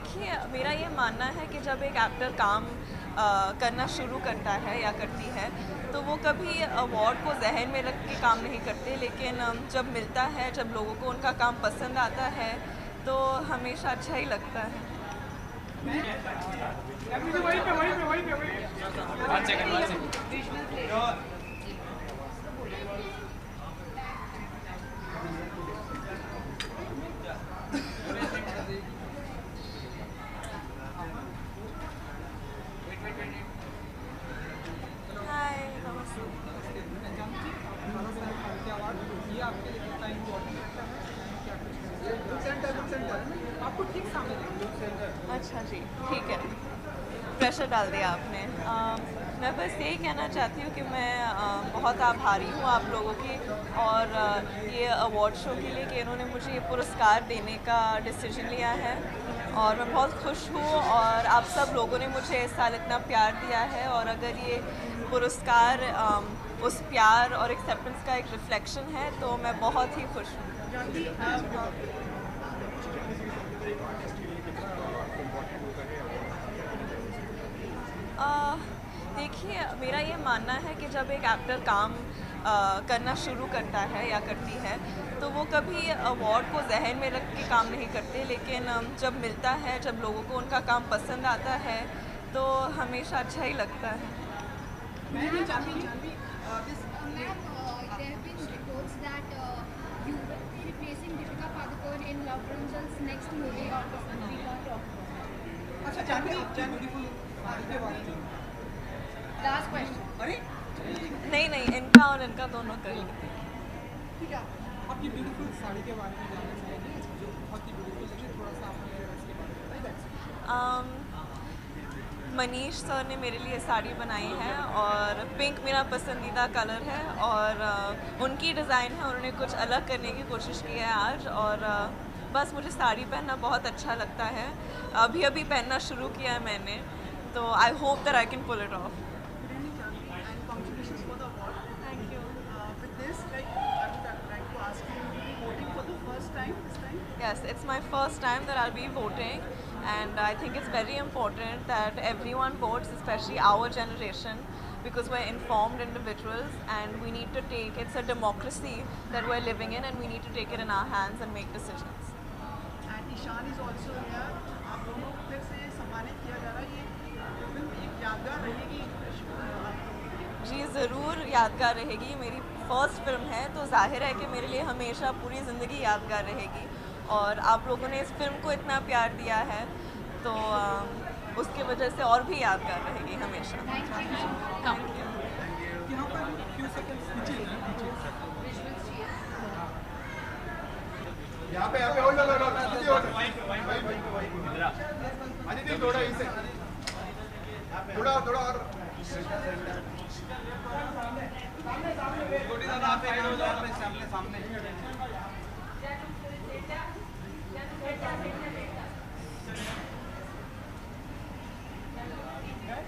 देखिए, मेरा ये मानना है कि जब एक एक्टर काम करना शुरू करता है या करती है, तो वो कभी अवार्ड को ज़हन में रख के काम नहीं करते, लेकिन जब मिलता है, जब लोगों को उनका काम पसंद आता है, तो हमेशा अच्छा ही लगता है। हाय, नमस्ते। आपको ठीक सामने अच्छा जी, ठीक है। प्रेशर डाल दिया आपने। मैं बस यही कहना चाहती हूँ कि मैं बहुत आभारी हूँ आप लोगों की और ये अवार्ड शो के लिए कि इन्होंने मुझे ये पुरस्कार देने का डिसीजन लिया है और मैं बहुत खुश हूँ और आप सब लोगों ने मुझे इस साल इतना प्यार दिया है और अगर ये पुरस्कार उस प्यार और एक्सेप्टेंस का एक रिफ्लेक्शन है तो मैं बहुत ही खुश हूँ। जानती अ, देखिए, मेरा ये मानना है कि जब एक एक्टर काम करना शुरू करता है या करती है, तो वो कभी अवार्ड को ज़हन में रख के काम नहीं करते, लेकिन जब मिलता है, जब लोगों को उनका काम पसंद आता है, तो हमेशा अच्छा ही लगता है। Janvi Ma'am, there have been reports that you will be replacing Deepika Padukone in Love Ranjan's next movie or the we can't talk about. अच्छा जानवी ब्यूटीफुल के बारे में Last question. अरे नहीं, इनका और इनका दोनों कर लेते हैं। ठीक है आपकी ब्यूटीफुल साड़ी के बारे में जानना चाहेंगे जो बहुत ही ब्यूटीफुल लगी थोड़ा सा आपने इसके बारे में बताइए। मनीष सर ने मेरे लिए साड़ी बनाई है और पिंक मेरा पसंदीदा कलर है और उनकी डिज़ाइन है, उन्होंने कुछ अलग करने की कोशिश की है आज और बस मुझे साड़ी पहनना बहुत अच्छा लगता है। अभी पहनना शुरू किया है मैंने, तो I hope that I can pull it off. And congratulations for the award. Thank you. With this, like, I would like to ask you, will you be voting for the first time this time? Yes, it's my first time that I'll be voting, and I think it's very important that everyone votes, especially our generation, because we're informed individuals and we need to take it's a democracy that we're living in, and we need to take it in our hands and make decisions. And Ishaan is also here. आप दोनों को फिर से सम्मानित किया जा रहा है। ये फिल्म एक यादगार रहेगी जी ज़रूर यादगार रहेगी, मेरी फर्स्ट फिल्म है तो जाहिर है कि मेरे लिए हमेशा पूरी ज़िंदगी यादगार रहेगी और आप लोगों ने इस फिल्म को इतना प्यार दिया है तो उसकी वजह से और भी यादगार रहेगी हमेशा। Thank you. यहाँ पर few seconds पीछे यहाँ पे होल्ड लो अदिति होल्ड अदिति थोड़ा इसे थोड़ा और छोटी दादा आप साइड हो जाओ अपने सामने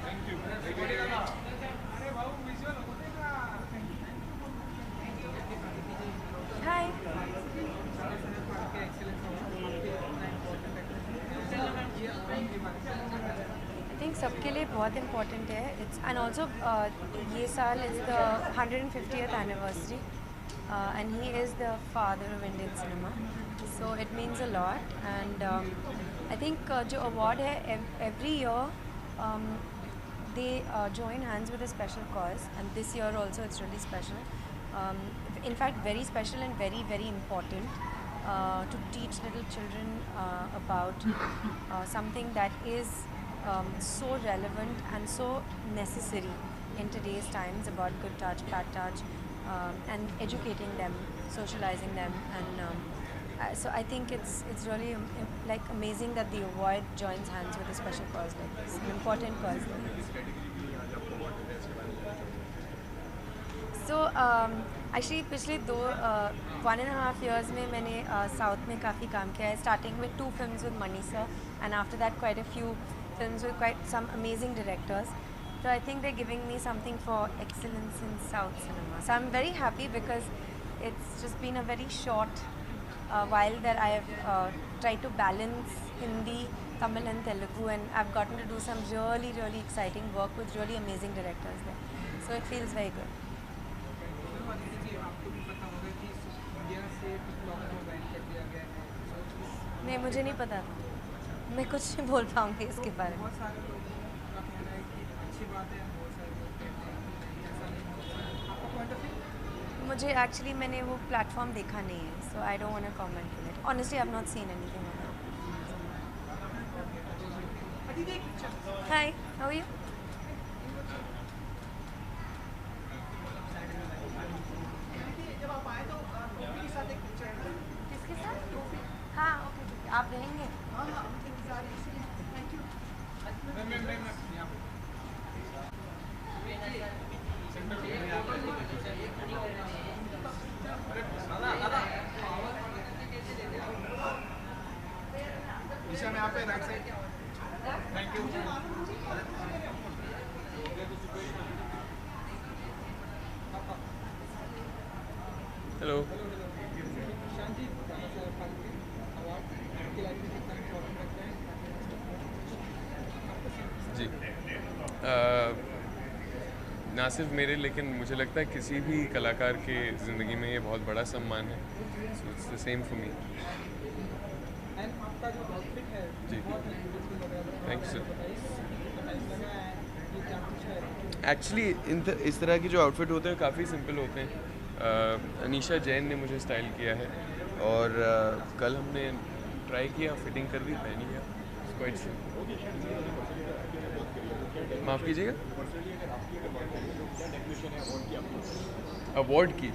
थैंक यू छोटी दादा अरे बाबू विजुअल होने का हाय। आई थिंक सबके लिए बहुत इम्पोर्टेंट है इट्स एंड ऑल्सो ये साल is the 150th anniversary and he is the father of Indian cinema so it means a lot and I think जो अवार्ड है every year they join hands with a special cause, and this year also it's really special. In fact, very special and very, very important to teach little children about something that is so relevant and so necessary in today's times about good touch, bad touch, and educating them, socializing them, and so I think it's really like amazing that the award joins hands with a special cause like this, an important cause like this. So actually पिछले 1.5 years में मैंने south में काफ़ी काम किया है starting with 2 films with Mani sir and after that quite a few films with quite some amazing directors. So I think they're giving me something for excellence in South cinema. So I'm very happy because it's just been a very short while that I have tried to balance Hindi Tamil and Telugu, and I've gotten to do some really, really exciting work with really amazing directors there. So it feels very good. Ma'am Aditya ji आपको भी पता होगा कि India से TikTok को ban कर दिया गया है so नहीं, मुझे नहीं पता। मैं कुछ नहीं बोल पाऊँगी इसके बारे में। बहुत सारे लोगों का कहना है कि अच्छी बात है, बहुत सारे लोग कहते हैं कि नहीं ऐसा नहीं होना चाहिए। आपका पॉइंट ऑफ व्यू? मुझे एक्चुअली मैंने वो प्लेटफॉर्म देखा नहीं है, so I don't want to comment on it. Honestly I have not seen anything on it. Aditya एक picture hi, how are you? जब आप आए तो टोपी के साथ एक पिक्चर है ना? किसके साथ? हाँ, ओके, आप रहेंगे? हाँ हाँ मुझे इंतजार है इसलिए थैंक यू। मैम यहाँ पे ईशा में यहाँ पे right side thank you hello Ishaan ji award आपकी लाइफ में कितना इम्पोर्टेंट रखते हैं? जी ना सिर्फ मेरे, लेकिन मुझे लगता है किसी भी कलाकार के ज़िंदगी में ये बहुत बड़ा सम्मान है। So it's the same for me. And आपका जो आउटफिट है जी। बहुत ब्यूटीफुल लग रहा है। Thank you, sir. नाइस लगा है, ये क्या कुछ है? एक्चुअली इस तरह के जो आउटफिट होते हैं काफ़ी सिंपल होते हैं। अनीशा जैन ने मुझे स्टाइल किया है और कल हमने ट्राई किया, फिटिंग कर दी, पहन लिया। It's quite simple. माफ़ कीजिएगा, अवार्ड की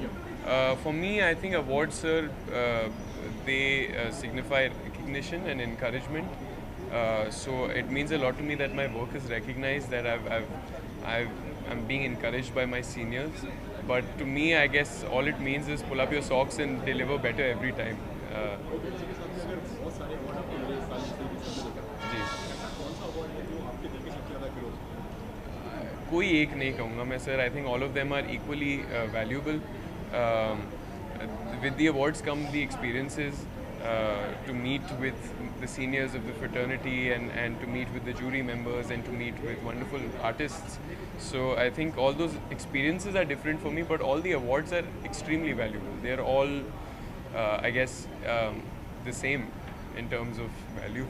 for me I think awards sir they signify recognition and encouragement, so it means a lot to me that my work is recognized, that I'm being encouraged by my seniors. But to me, I guess all it means is pull up your socks and deliver better every time. जी, कोई एक नहीं कहूँगा मैं sir. I think all of them are equally valuable. With the awards come the experiences, to meet with the seniors of the fraternity and to meet with the jury members and to meet with wonderful artists. So I think all those experiences are different for me, but all the awards are extremely valuable. They are all, I guess, the same in terms of value.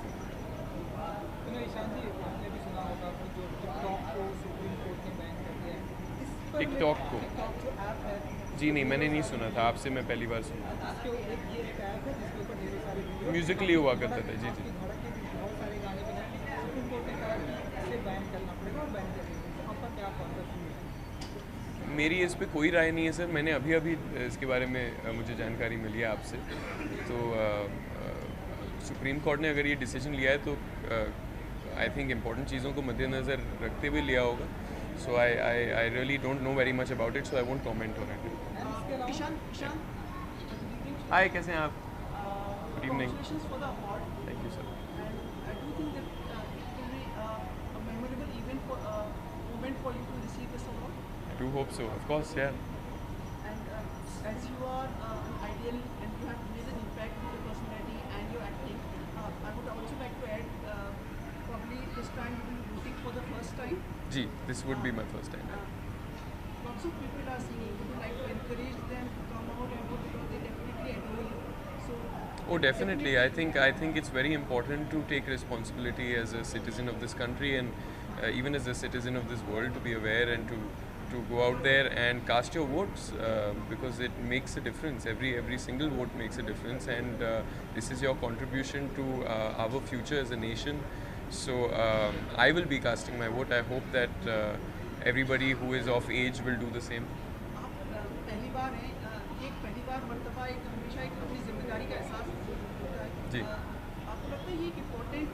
Ishaan ji आपने भी सुना होगा कि जो TikTok को supreme court ने ban कर दिया है। इस पर टिकटॉक को? टिकटॉक जो ऐप है जी नहीं, मैंने नहीं सुना था, आपसे मैं पहली बार सुना। इसके ये एक ऐप है जिसके ऊपर ढेर सारे वीडियो म्यूजिकली हुआ करता था। जी जी। धड़क के भी बहुत सारे गाने बने। सुप्रीम कोर्ट ने कहा कि इसे बैन करना पड़ेगा और बैन कर देंगे। तो आपका क्या पॉइंट ऑफ व्यू है? मेरी इस पे कोई राय नहीं है सर। मैंने अभी अभी इसके बारे में मुझे जानकारी मिली है आपसे। तो सुप्रीम कोर्ट ने अगर ये डिसीजन लिया है तो आई थिंक इम्पोर्टेंट चीज़ों को मद्देनज़र रखते हुए लिया होगा। So I really don't know very much about it, so I won't comment on it. Ishaan Ishaan hi, कैसे हैं आप? Good evening. congratulations for the award, thank you sir. and I do think that it will be a memorable moment for you to receive this award. I do hope so, of course, yeah. And as you are an ideal and you have made an impact with your personality and your acting, I would also like to add, probably this time you will be rooting for the first time. जी, this would be my first time. Lots of people are singing. Would you like to encourage them to come out and vote because they definitely adore you? So Oh, definitely. I think it's very important to take responsibility as a citizen of this country and even as a citizen of this world, to be aware and to go out there and cast your votes, because it makes a difference. Every single vote makes a difference, and this is your contribution to our future as a nation. So I will be casting my vote. I hope that everybody who is of age will do the same. आप पहली बार हैं, एक पहली बार मर्तबा एक हमेशा एक अपनी जिम्मेदारी का एहसास होता है। जी। आपको लगता है ये एक important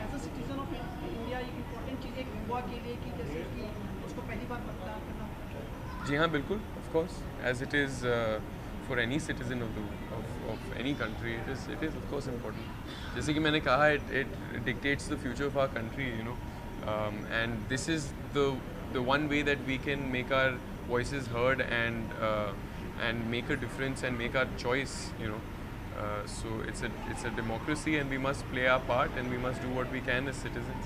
as a citizen of India एक इम्पोर्टेंट चीज़ एक युवा के लिए कि जैसे कि उसको पहली बार मतदान करना होता है? जी हाँ, बिल्कुल, of course, as it is for any citizen of any country, it is of course important. जैसे कि मैंने कहा, it dictates the future of our country, you know, and this is the one way that we can make our voices heard and make a difference and make our choice, you know. So it's a democracy, and we must play our part, and we must do what we can as citizens.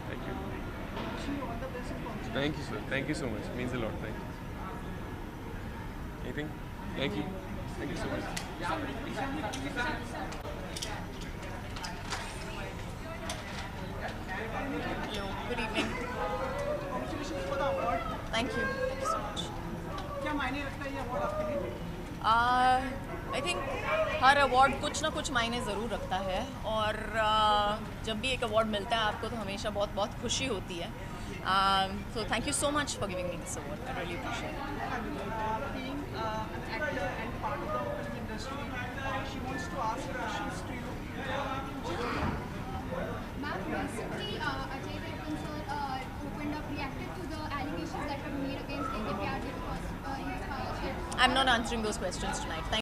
Thank you. Wishing you all the best in future. Thank you, sir. Thank you so much. It means a lot. Thank you. Anything? Thank you. Thank you so much. Hello, good evening. Congratulations for the award. Thank you so much. क्या मायने रखता है ये award आपके लिए? I think her award कुछ ना कुछ मायने ज़रूर रखता है, और जब भी एक अवार्ड मिलता है आपको तो हमेशा बहुत बहुत खुशी होती है. So thank you so much for giving me this award. I really appreciate it. Being an actor and part of the film industry, she wants to ask questions to you. Ma'am, recently Ajay Devgn sir opened up, reacted to the allegations that were made against AKPRJ because in his power. I'm not answering those questions tonight. Thank